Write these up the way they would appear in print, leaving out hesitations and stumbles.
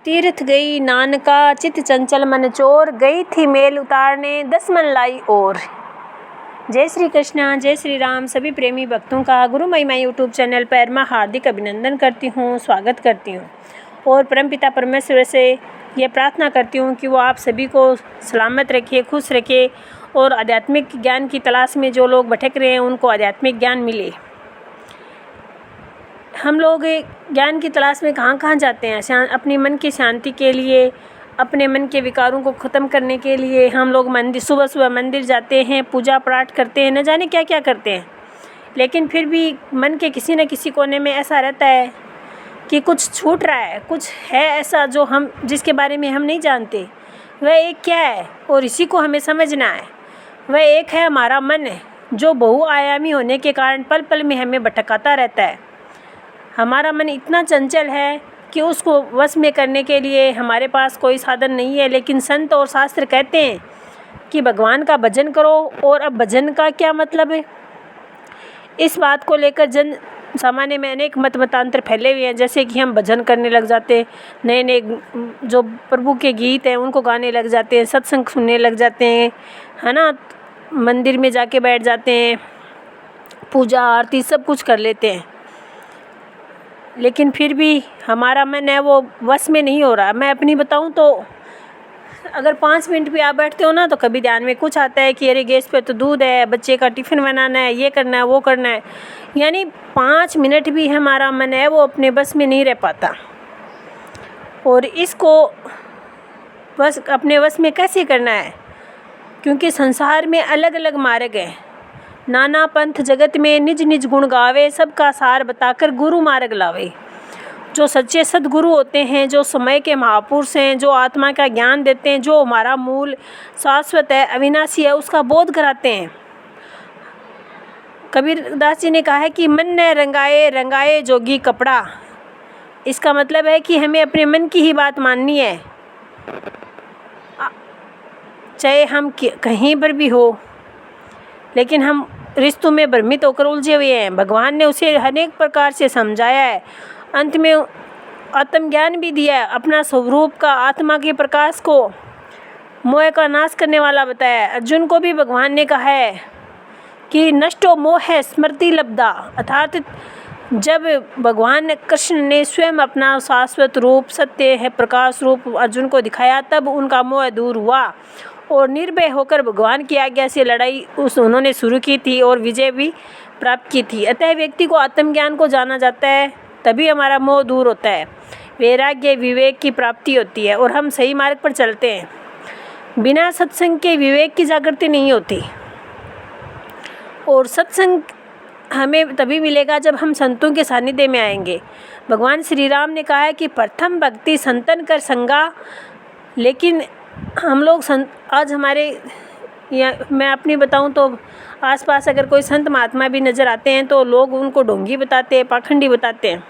तीर्थ गई नानका चित चंचल मन चोर, गई थी मेल उतारने 10 मन लाई और। जय श्री कृष्णा, जय श्री राम। सभी प्रेमी भक्तों का गुरु महिमा यूट्यूब चैनल पर मैं हार्दिक अभिनंदन करती हूँ, स्वागत करती हूँ और परमपिता परमेश्वर से ये प्रार्थना करती हूँ कि वो आप सभी को सलामत रखे, खुश रखे और आध्यात्मिक ज्ञान की तलाश में जो लोग भटक रहे हैं उनको आध्यात्मिक ज्ञान मिले। हम लोग ज्ञान की तलाश में कहाँ कहाँ जाते हैं? अपनी मन की शांति के लिए, अपने मन के विकारों को ख़त्म करने के लिए हम लोग मंदिर, सुबह सुबह मंदिर जाते हैं, पूजा पाठ करते हैं, न जाने क्या क्या करते हैं। लेकिन फिर भी मन के किसी न किसी कोने में ऐसा रहता है कि कुछ छूट रहा है, कुछ है ऐसा जो हम जिसके बारे में हम नहीं जानते। वह एक क्या है और इसी को हमें समझना है। वह एक है हमारा मन, जो बहुआयामी होने के कारण पल पल में हमें भटकाता रहता है। हमारा मन इतना चंचल है कि उसको वश में करने के लिए हमारे पास कोई साधन नहीं है। लेकिन संत और शास्त्र कहते हैं कि भगवान का भजन करो। और अब भजन का क्या मतलब है, इस बात को लेकर जन सामान्य में अनेक मतांतर फैले हुए हैं। जैसे कि हम भजन करने लग जाते हैं, नए नए जो प्रभु के गीत हैं उनको गाने लग जाते हैं, सत्संग सुनने लग जाते हैं, है ना, मंदिर में जाके बैठ जाते हैं, पूजा आरती सब कुछ कर लेते हैं। लेकिन फिर भी हमारा मन है वो वश में नहीं हो रहा। मैं अपनी बताऊं तो अगर 5 मिनट भी आप बैठते हो ना तो कभी ध्यान में कुछ आता है कि अरे गैस पे तो दूध है, बच्चे का टिफ़िन बनाना है, ये करना है, वो करना है। यानी 5 मिनट भी हमारा मन है वो अपने बस में नहीं रह पाता। और इसको बस अपने वश में कैसे करना है, क्योंकि संसार में अलग अलग मार्ग हैं। नाना पंथ जगत में निज निज गुण गावे, सबका सार बताकर गुरु मार्ग लावे। जो सच्चे सद्गुरु होते हैं, जो समय के महापुरुष हैं, जो आत्मा का ज्ञान देते हैं, जो हमारा मूल शाश्वत है, अविनाशी है, उसका बोध कराते हैं। कबीरदास जी ने कहा है कि मन न रंगाए रंगाए जोगी कपड़ा। इसका मतलब है कि हमें अपने मन की ही बात माननी है, चाहे हम कहीं पर भी हो। लेकिन हम रिश्तों में भ्रमित होकर उलझे हुए हैं। भगवान ने उसे अनेक प्रकार से समझाया है, अंत में आत्मज्ञान भी दिया है, अपना स्वरूप का, आत्मा के प्रकाश को मोह का नाश करने वाला बताया है। अर्जुन को भी भगवान ने कहा है कि नष्टो मोह स्मृति लब्धा, अर्थात जब भगवान कृष्ण ने स्वयं अपना शाश्वत रूप, सत्य है प्रकाश रूप अर्जुन को दिखाया, तब उनका मोह दूर हुआ और निर्भय होकर भगवान की आज्ञा से लड़ाई उन्होंने शुरू की थी और विजय भी प्राप्त की थी। अतः व्यक्ति को आत्मज्ञान को जाना जाता है, तभी हमारा मोह दूर होता है, वैराग्य विवेक की प्राप्ति होती है और हम सही मार्ग पर चलते हैं। बिना सत्संग के विवेक की जागृति नहीं होती। और सत्संग हमें तभी मिलेगा जब हम संतों के सानिध्य में आएंगे। भगवान श्री राम ने कहा है कि प्रथम भक्ति संतन कर संगा। लेकिन हम लोग आज हमारे मैं अपनी बताऊं तो आसपास अगर कोई संत महात्मा भी नज़र आते हैं तो लोग उनको ढोंगी बताते हैं, पाखंडी बताते हैं,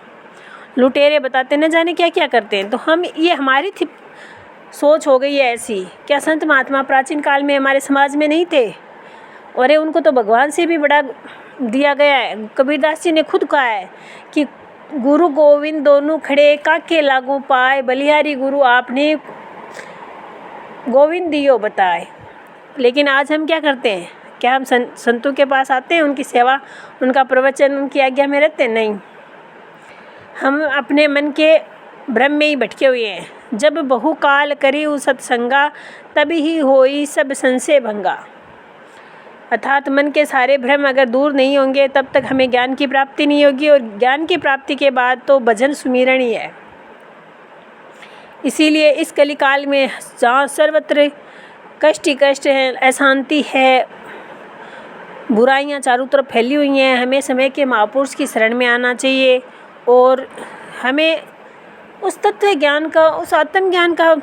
लुटेरे बताते हैं, न जाने क्या क्या करते हैं। तो हम ये हमारी सोच हो गई है ऐसी। क्या संत महात्मा प्राचीन काल में हमारे समाज में नहीं थे? और उनको तो भगवान से भी बड़ा दिया गया है। कबीरदास जी ने खुद कहा है कि गुरु गोविंद दोनों खड़े, काके लागू पाए, बलिहारी गुरु आपने गोविंद दियो बताए। लेकिन आज हम क्या करते हैं? क्या हम संतों के पास आते हैं, उनकी सेवा, उनका प्रवचन, उनकी आज्ञा में रहते हैं? नहीं, हम अपने मन के भ्रम में ही भटके हुए हैं। जब बहुकाल करी सत्संगा, तभी ही होई सब संशय भंगा। अर्थात मन के सारे भ्रम अगर दूर नहीं होंगे तब तक हमें ज्ञान की प्राप्ति नहीं होगी। और ज्ञान की प्राप्ति के बाद तो भजन सुमिरन ही है। इसीलिए इस कलिकाल में जहाँ सर्वत्र कष्ट ही कष्ट है, अशांति है, बुराइयाँ चारों तरफ फैली हुई हैं, हमें समय के महापुरुष की शरण में आना चाहिए और हमें उस तत्व ज्ञान का, उस आत्म ज्ञान का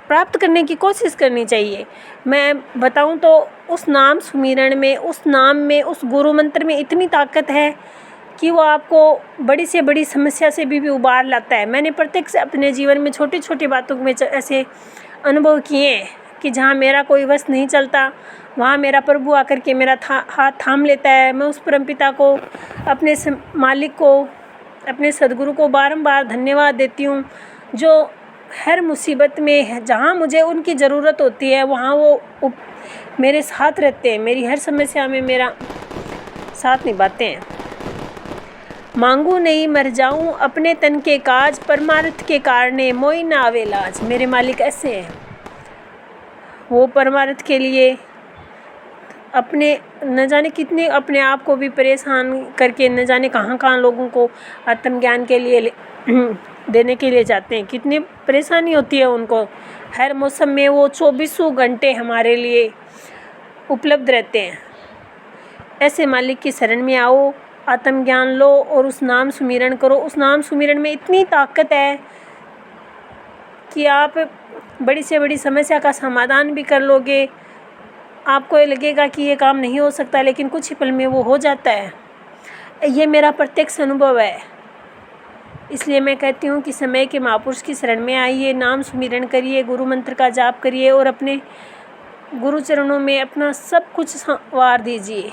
प्राप्त करने की कोशिश करनी चाहिए। मैं बताऊं तो उस नाम सुमिरन में, उस नाम में, उस गुरु मंत्र में इतनी ताकत है कि वो आपको बड़ी से बड़ी समस्या से भी उबार लाता है। मैंने प्रत्यक्ष अपने जीवन में छोटी छोटी बातों में ऐसे अनुभव किए हैं कि जहाँ मेरा कोई वश नहीं चलता, वहाँ मेरा प्रभु आकर के मेरा हाथ थाम लेता है। मैं उस परमपिता को, अपने मालिक को अपने सद्गुरु को बारंबार धन्यवाद देती हूँ, जो हर मुसीबत में जहाँ मुझे उनकी ज़रूरत होती है वहाँ वो मेरे साथ रहते हैं, मेरी हर समस्या में मेरा साथ निभाते हैं। मांगू नहीं मर जाऊं अपने तन के काज, परमार्थ के कारणे मोई ना आवे लाज। मेरे मालिक ऐसे हैं, वो परमार्थ के लिए अपने न जाने कितने अपने आप को भी परेशान करके न जाने कहाँ कहाँ लोगों को आत्मज्ञान के लिए देने के लिए जाते हैं। कितनी परेशानी होती है उनको। हर मौसम में वो 24 घंटे हमारे लिए उपलब्ध रहते हैं। ऐसे मालिक की शरण में आओ, आत्मज्ञान लो और उस नाम सुमिरन करो। उस नाम सुमिरन में इतनी ताकत है कि आप बड़ी से बड़ी समस्या का समाधान भी कर लोगे। आपको ये लगेगा कि ये काम नहीं हो सकता, लेकिन कुछ ही पल में वो हो जाता है। ये मेरा प्रत्यक्ष अनुभव है। इसलिए मैं कहती हूँ कि समय के महापुरुष की शरण में आइए, नाम सुमिरन करिए, गुरु मंत्र का जाप करिए और अपने गुरु चरणों में अपना सब कुछ संवार दीजिए।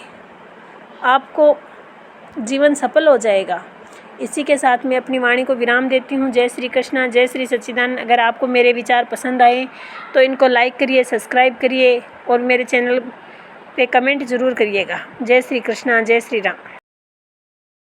आपको जीवन सफल हो जाएगा। इसी के साथ मैं अपनी वाणी को विराम देती हूँ। जय श्री कृष्णा, जय श्री सच्चिदानंद। अगर आपको मेरे विचार पसंद आए तो इनको लाइक करिए, सब्सक्राइब करिए और मेरे चैनल पे कमेंट ज़रूर करिएगा। जय श्री कृष्णा, जय श्री राम।